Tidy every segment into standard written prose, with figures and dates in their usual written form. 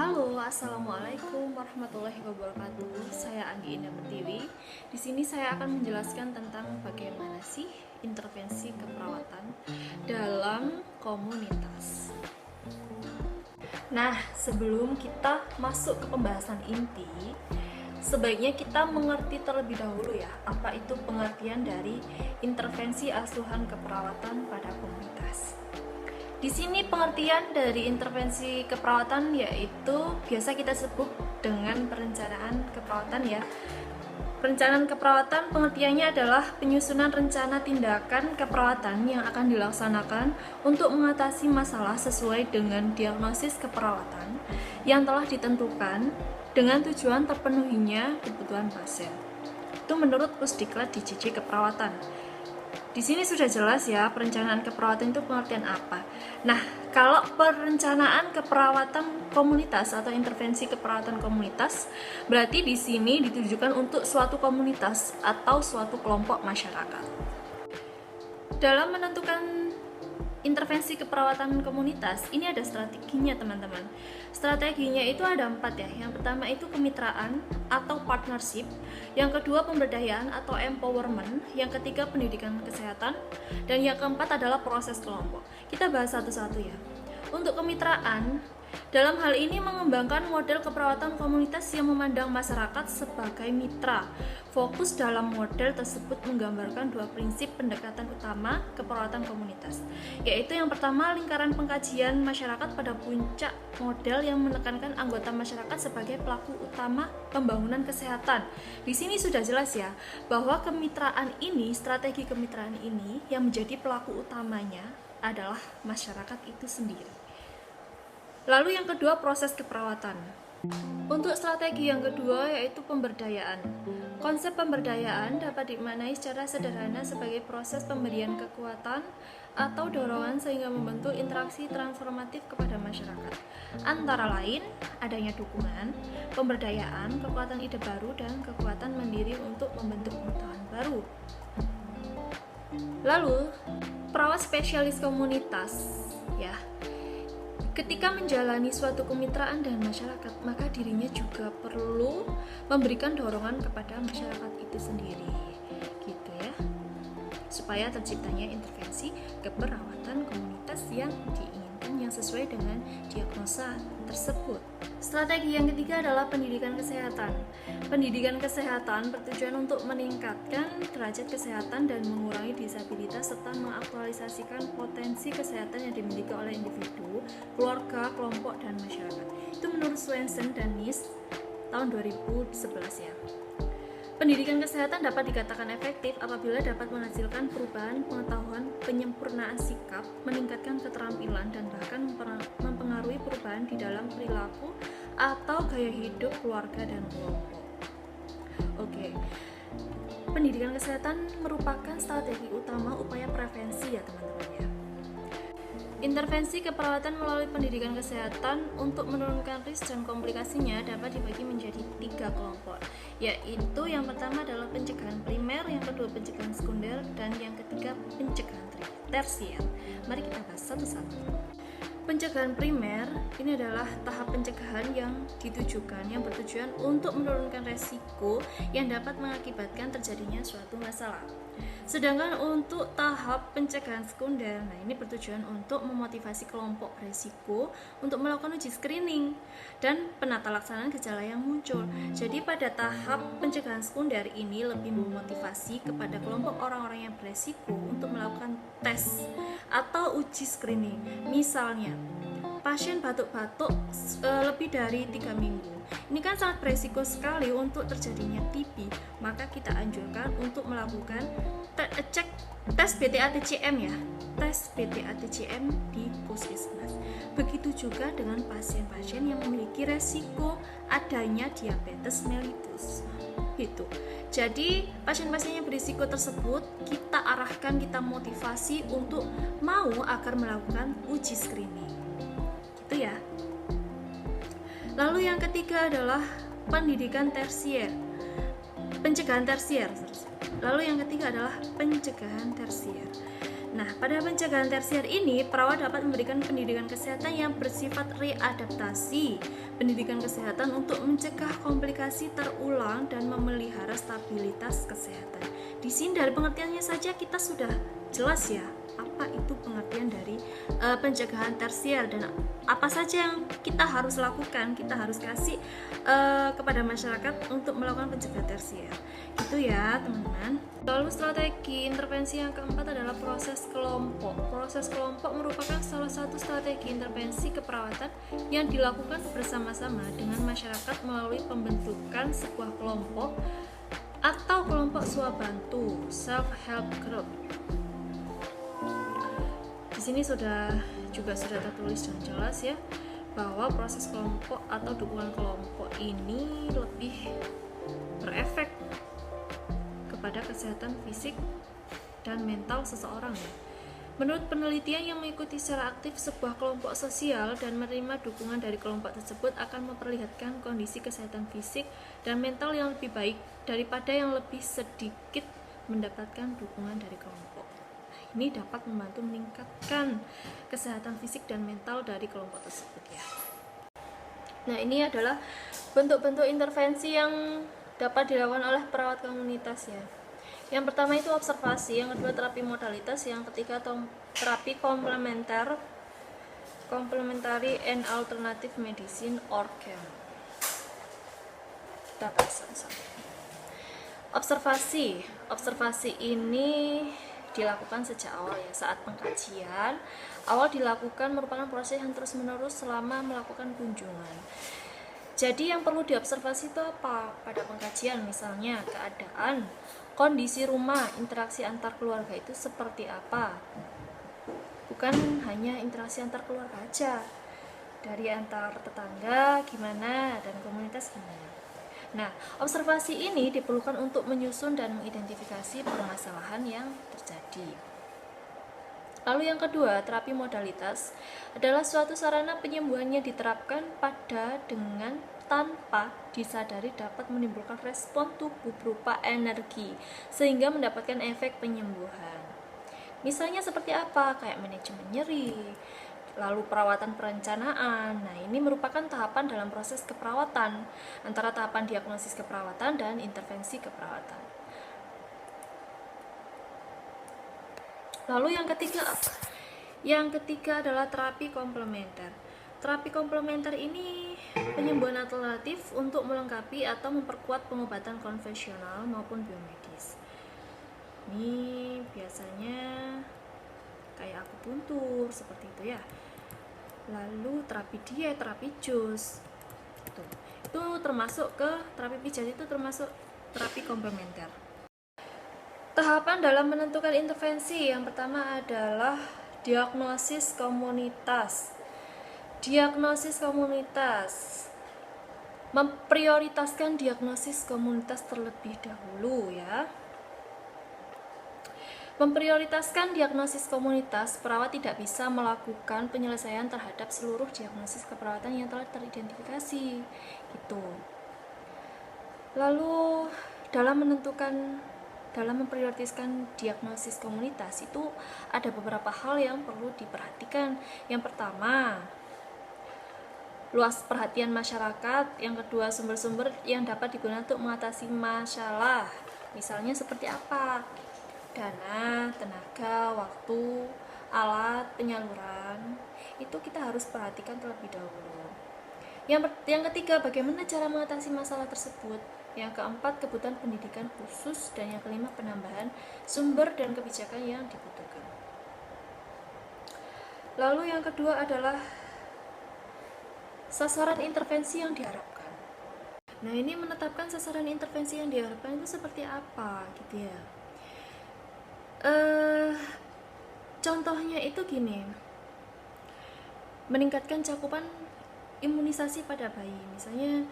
Halo, assalamualaikum warahmatullahi wabarakatuh. Saya Anggi Indah Pertiwi. Di sini saya akan menjelaskan tentang bagaimana sih intervensi keperawatan dalam komunitas. Nah, sebelum kita masuk ke pembahasan inti, sebaiknya kita mengerti terlebih dahulu ya, apa itu pengertian dari intervensi asuhan keperawatan pada komunitas. Di sini pengertian dari intervensi keperawatan yaitu biasa kita sebut dengan perencanaan keperawatan ya. Perencanaan keperawatan pengertiannya adalah penyusunan rencana tindakan keperawatan yang akan dilaksanakan untuk mengatasi masalah sesuai dengan diagnosis keperawatan yang telah ditentukan dengan tujuan terpenuhinya kebutuhan pasien. Itu menurut Pusdiklat DJJ Keperawatan. Di sini sudah jelas ya, perencanaan keperawatan itu pengertian apa. Nah, kalau perencanaan keperawatan komunitas atau intervensi keperawatan komunitas, berarti di sini ditujukan untuk suatu komunitas atau suatu kelompok masyarakat. Dalam menentukan intervensi keperawatan komunitas, ini ada strateginya teman-teman. Strateginya itu ada 4 ya. Yang pertama itu kemitraan atau partnership, yang kedua pemberdayaan atau empowerment, yang ketiga pendidikan kesehatan, dan yang keempat adalah proses kelompok. Kita bahas satu-satu ya. Untuk kemitraan, dalam hal ini mengembangkan model keperawatan komunitas yang memandang masyarakat sebagai mitra. Fokus dalam model tersebut menggambarkan 2 prinsip pendekatan utama keperawatan komunitas, yaitu yang pertama lingkaran pengkajian masyarakat pada puncak model yang menekankan anggota masyarakat sebagai pelaku utama pembangunan kesehatan. Di sini sudah jelas ya bahwa kemitraan ini, strategi kemitraan ini yang menjadi pelaku utamanya adalah masyarakat itu sendiri. Lalu yang kedua proses keperawatan. Untuk strategi yang kedua yaitu pemberdayaan. Konsep pemberdayaan dapat dimaknai secara sederhana sebagai proses pemberian kekuatan atau dorongan sehingga membentuk interaksi transformatif kepada masyarakat. Antara lain adanya dukungan, pemberdayaan, kekuatan ide baru, dan kekuatan mandiri untuk membentuk pengetahuan baru. Lalu perawat spesialis komunitas ya. Ketika menjalani suatu kemitraan dengan masyarakat, maka dirinya juga perlu memberikan dorongan kepada masyarakat itu sendiri, gitu ya, supaya terciptanya intervensi keperawatan komunitas yang diinginkan yang sesuai dengan diagnosa tersebut. Strategi yang ketiga adalah pendidikan kesehatan. Pendidikan kesehatan bertujuan untuk meningkatkan derajat kesehatan dan mengurangi disabilitas serta mengaktualisasikan potensi kesehatan yang dimiliki oleh individu, keluarga, kelompok, dan masyarakat. Itu menurut Swensen dan Nis tahun 2011 ya. Pendidikan kesehatan dapat dikatakan efektif apabila dapat menghasilkan perubahan pengetahuan, penyempurnaan sikap, meningkatkan keterampilan, dan bahkan mempengaruhi perubahan di dalam perilaku atau gaya hidup keluarga dan kelompok. Oke. Pendidikan kesehatan merupakan strategi utama upaya prevensi ya teman-teman ya. Intervensi keperawatan melalui pendidikan kesehatan untuk menurunkan risiko dan komplikasinya dapat dibagi menjadi 3 kelompok, yaitu yang pertama adalah pencegahan primer, yang kedua pencegahan sekunder, dan yang ketiga pencegahan tersier. Mari kita bahas satu-satu. Pencegahan primer ini adalah tahap pencegahan yang ditujukan yang bertujuan untuk menurunkan resiko yang dapat mengakibatkan terjadinya suatu masalah. Sedangkan untuk tahap pencegahan sekunder, nah ini bertujuan untuk memotivasi kelompok beresiko untuk melakukan uji screening dan penata laksanaan gejala yang muncul. Jadi pada tahap pencegahan sekunder ini lebih memotivasi kepada kelompok orang-orang yang beresiko untuk melakukan tes atau uji screening. Misalnya, pasien batuk-batuk lebih dari 3 minggu. Ini kan sangat beresiko sekali untuk terjadinya TB, maka kita anjurkan untuk melakukan tes BTA-TCM ya, tes BTA-TCM di puskesmas. Begitu juga dengan pasien-pasien yang memiliki resiko adanya diabetes mellitus. Gitu. Jadi pasien-pasien yang berisiko tersebut kita arahkan, kita motivasi untuk mau agar melakukan uji screening. Gitu ya. Lalu yang ketiga adalah pendidikan tersier. Pencegahan tersier. Lalu yang ketiga adalah pencegahan tersier. Nah, pada pencegahan tersier ini, perawat dapat memberikan pendidikan kesehatan yang bersifat readaptasi, pendidikan kesehatan untuk mencegah komplikasi terulang dan memelihara stabilitas kesehatan. Di sini dari pengertiannya saja kita sudah jelas ya apa itu pengertian dari pencegahan tersier dan apa saja yang kita harus lakukan, kita harus kasih kepada masyarakat untuk melakukan pencegahan tersier. Itu ya teman-teman. Lalu strategi intervensi yang keempat adalah proses kelompok. Proses kelompok merupakan salah satu strategi intervensi keperawatan yang dilakukan bersama-sama dengan masyarakat melalui pembentukan sebuah kelompok atau kelompok swabantu, self-help group. Di sini sudah tertulis dengan jelas ya bahwa proses kelompok atau dukungan kelompok ini lebih berefek kepada kesehatan fisik dan mental seseorang ya. Menurut penelitian yang mengikuti secara aktif sebuah kelompok sosial dan menerima dukungan dari kelompok tersebut akan memperlihatkan kondisi kesehatan fisik dan mental yang lebih baik daripada yang lebih sedikit mendapatkan dukungan dari kelompok. Ini dapat membantu meningkatkan kesehatan fisik dan mental dari kelompok tersebut ya. Nah, ini adalah bentuk-bentuk intervensi yang dapat dilakukan oleh perawat komunitas ya. Yang pertama itu observasi, yang kedua terapi modalitas, yang ketiga terapi komplementer, complementary and alternative medicine or CAM. Kita bahas satu-satu. Observasi ini dilakukan sejak awal ya. Saat pengkajian awal dilakukan merupakan proses yang terus menerus selama melakukan kunjungan. Jadi yang perlu diobservasi itu apa? Pada pengkajian misalnya keadaan, kondisi rumah, interaksi antar keluarga itu seperti apa. Bukan hanya interaksi antar keluarga aja, dari antar tetangga gimana dan komunitas gimana. Nah, observasi ini diperlukan untuk menyusun dan mengidentifikasi permasalahan yang terjadi. Lalu yang kedua, terapi modalitas adalah suatu sarana penyembuhannya diterapkan pada dengan tanpa disadari dapat menimbulkan respon tubuh berupa energi sehingga mendapatkan efek penyembuhan. Misalnya seperti apa? Kayak manajemen nyeri, lalu perawatan perencanaan. Nah, ini merupakan tahapan dalam proses keperawatan antara tahapan diagnosis keperawatan dan intervensi keperawatan. Lalu yang ketiga apa? Yang ketiga adalah terapi komplementer. Terapi komplementer ini penyembuhan alternatif untuk melengkapi atau memperkuat pengobatan konvensional maupun biomedis. Ini biasanya kayak akupuntur seperti itu ya. Lalu terapi diet, terapi jus itu termasuk ke terapi pijat, itu termasuk terapi komplementer. Tahapan dalam menentukan intervensi yang pertama adalah diagnosis komunitas. Diagnosis komunitas, memprioritaskan diagnosis komunitas terlebih dahulu ya. Memprioritaskan diagnosis komunitas, perawat tidak bisa melakukan penyelesaian terhadap seluruh diagnosis keperawatan yang telah teridentifikasi. Gitu. Lalu dalam memprioritaskan diagnosis komunitas itu ada beberapa hal yang perlu diperhatikan. Yang pertama, luas perhatian masyarakat. Yang kedua, sumber-sumber yang dapat digunakan untuk mengatasi masalah. Misalnya seperti apa? Dana, tenaga, waktu, alat, penyaluran, itu kita harus perhatikan terlebih dahulu. Yang ketiga, bagaimana cara mengatasi masalah tersebut. Yang keempat, kebutuhan pendidikan khusus. Dan yang kelima, penambahan sumber dan kebijakan yang dibutuhkan. Lalu yang kedua adalah sasaran intervensi yang diharapkan. Nah, ini menetapkan sasaran intervensi yang diharapkan itu seperti apa gitu ya. Contohnya itu gini, meningkatkan cakupan imunisasi pada bayi. Misalnya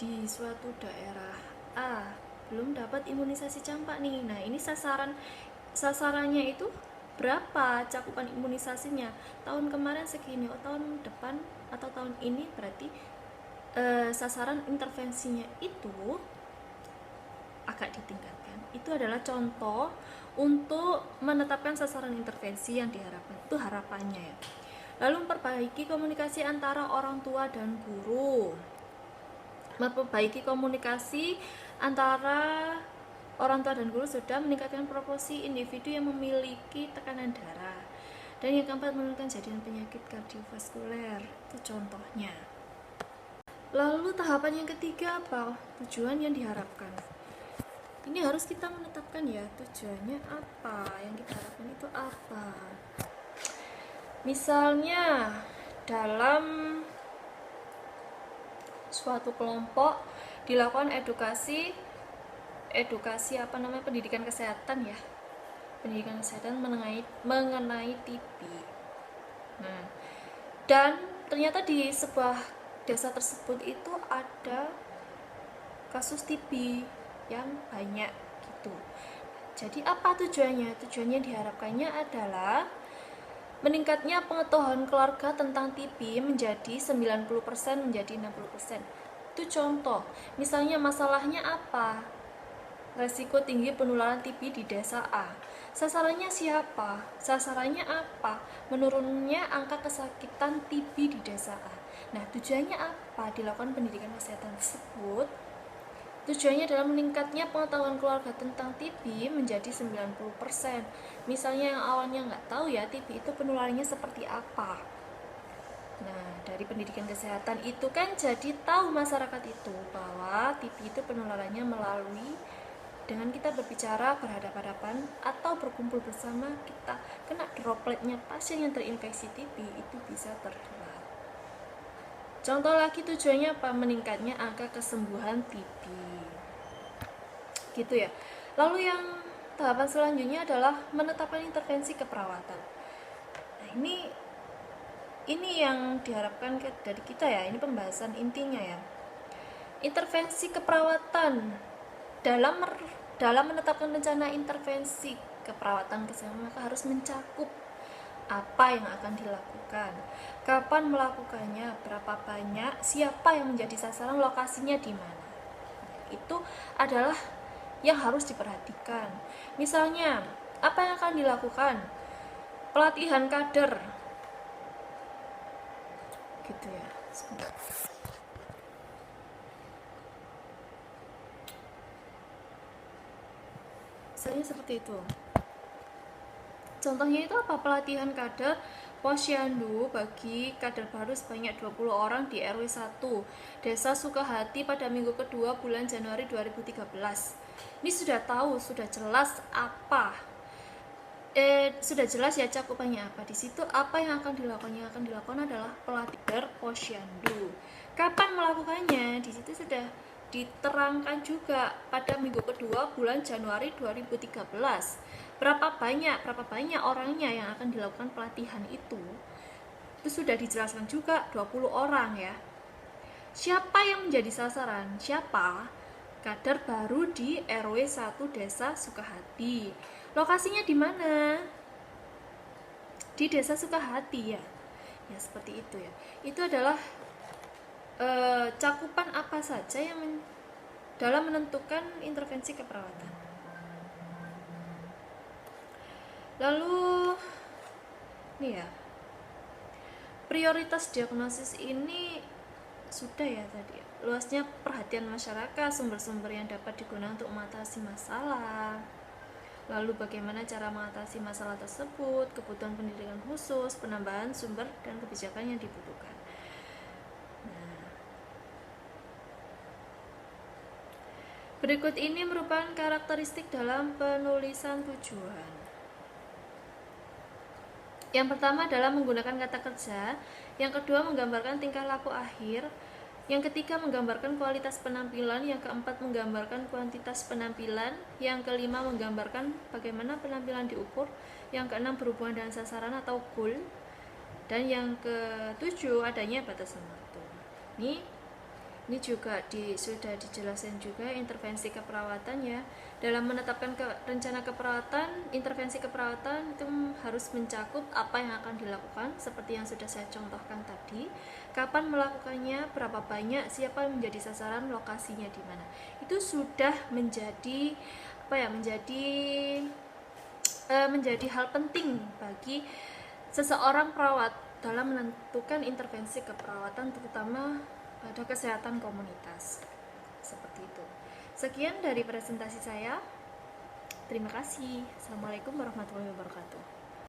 di suatu daerah A belum dapat imunisasi campak nih. Nah, ini sasarannya itu berapa cakupan imunisasinya? Tahun kemarin segini, tahun depan atau tahun ini berarti sasaran intervensinya itu agak ditingkatkan. Itu adalah contoh untuk menetapkan sasaran intervensi yang diharapkan. Itu harapannya ya. Lalu memperbaiki komunikasi antara orang tua dan guru. memperbaiki komunikasi antara orang tua dan guru sudah meningkatkan proporsi individu yang memiliki tekanan darah. Dan yang keempat, menurunkan jadian penyakit kardiovaskuler. Itu contohnya. Lalu tahapan yang ketiga apa? Tujuan yang diharapkan. Ini harus kita menetapkan ya, tujuannya apa, yang kita harapkan itu apa. Misalnya dalam suatu kelompok dilakukan edukasi pendidikan kesehatan ya, pendidikan kesehatan mengenai TB. Nah, dan ternyata di sebuah desa tersebut itu ada kasus TB yang banyak gitu. Jadi apa tujuannya? Tujuannya diharapkannya adalah meningkatnya pengetahuan keluarga tentang TB menjadi 90% menjadi 60%. Itu contoh. Misalnya masalahnya apa? Resiko tinggi penularan TB di desa A. Sasarannya siapa? Sasarannya apa? Menurunnya angka kesakitan TB di desa A. Nah, tujuannya apa? Dilakukan pendidikan kesehatan tersebut. Tujuannya adalah meningkatnya pengetahuan keluarga tentang TB menjadi 90%. Misalnya yang awalnya nggak tahu ya TB itu penularannya seperti apa. Nah, dari pendidikan kesehatan itu kan jadi tahu masyarakat itu bahwa TB itu penularannya melalui dengan kita berbicara berhadapan-hadapan atau berkumpul bersama, kita kena dropletnya pasien yang terinfeksi TB itu bisa tertular. Contoh lagi tujuannya apa? Meningkatnya angka kesembuhan TB. Gitu ya. Lalu yang tahapan selanjutnya adalah menetapkan intervensi keperawatan. Nah, ini yang diharapkan dari kita ya. Ini pembahasan intinya ya. Intervensi keperawatan dalam menetapkan rencana intervensi keperawatan kesehatan maka harus mencakup apa yang akan dilakukan, kapan melakukannya, berapa banyak, siapa yang menjadi sasaran, lokasinya di mana. Itu adalah yang harus diperhatikan. Misalnya, apa yang akan dilakukan? Pelatihan kader. Gitu ya. Sebentar. Misalnya seperti itu. Contohnya itu apa? Pelatihan kader posyandu bagi kader baru sebanyak 20 orang di RW 1 Desa Sukahati pada minggu kedua bulan Januari 2013. Ini sudah tahu, sudah jelas apa? Sudah jelas ya cakupannya apa. Di situ apa yang akan dilakukan? Yang akan dilakukan adalah pelatihan posyandu. Kapan melakukannya? Di situ sudah diterangkan juga pada minggu kedua bulan Januari 2013. Berapa banyak orangnya yang akan dilakukan pelatihan itu sudah dijelaskan juga, 20 orang ya. Siapa yang menjadi sasaran? Siapa? Kader baru di RW 1 Desa Sukahati. Lokasinya di mana? Di Desa Sukahati ya. Ya seperti itu ya. Itu adalah cakupan apa saja yang dalam menentukan intervensi keperawatan. Lalu nih ya, prioritas diagnosis ini sudah ya tadi ya. Luasnya perhatian masyarakat, sumber-sumber yang dapat digunakan untuk mengatasi masalah, lalu bagaimana cara mengatasi masalah tersebut, kebutuhan pendidikan khusus, penambahan sumber dan kebijakan yang dibutuhkan. Berikut ini merupakan karakteristik dalam penulisan tujuan. Yang pertama adalah menggunakan kata kerja, yang kedua menggambarkan tingkah laku akhir, yang ketiga menggambarkan kualitas penampilan, yang keempat menggambarkan kuantitas penampilan, yang kelima menggambarkan bagaimana penampilan diukur, yang keenam berhubungan dengan sasaran atau goal, dan yang ketujuh adanya batasan waktu. Ini juga sudah dijelaskan juga intervensi keperawatan ya. Dalam menetapkan rencana keperawatan, intervensi keperawatan itu harus mencakup apa yang akan dilakukan seperti yang sudah saya contohkan tadi, kapan melakukannya, berapa banyak, siapa yang menjadi sasaran, lokasinya di mana. Itu sudah menjadi menjadi hal penting bagi seseorang perawat dalam menentukan intervensi keperawatan, terutama pada kesehatan komunitas. Seperti itu. Sekian dari presentasi saya. Terima kasih. Assalamualaikum warahmatullahi wabarakatuh.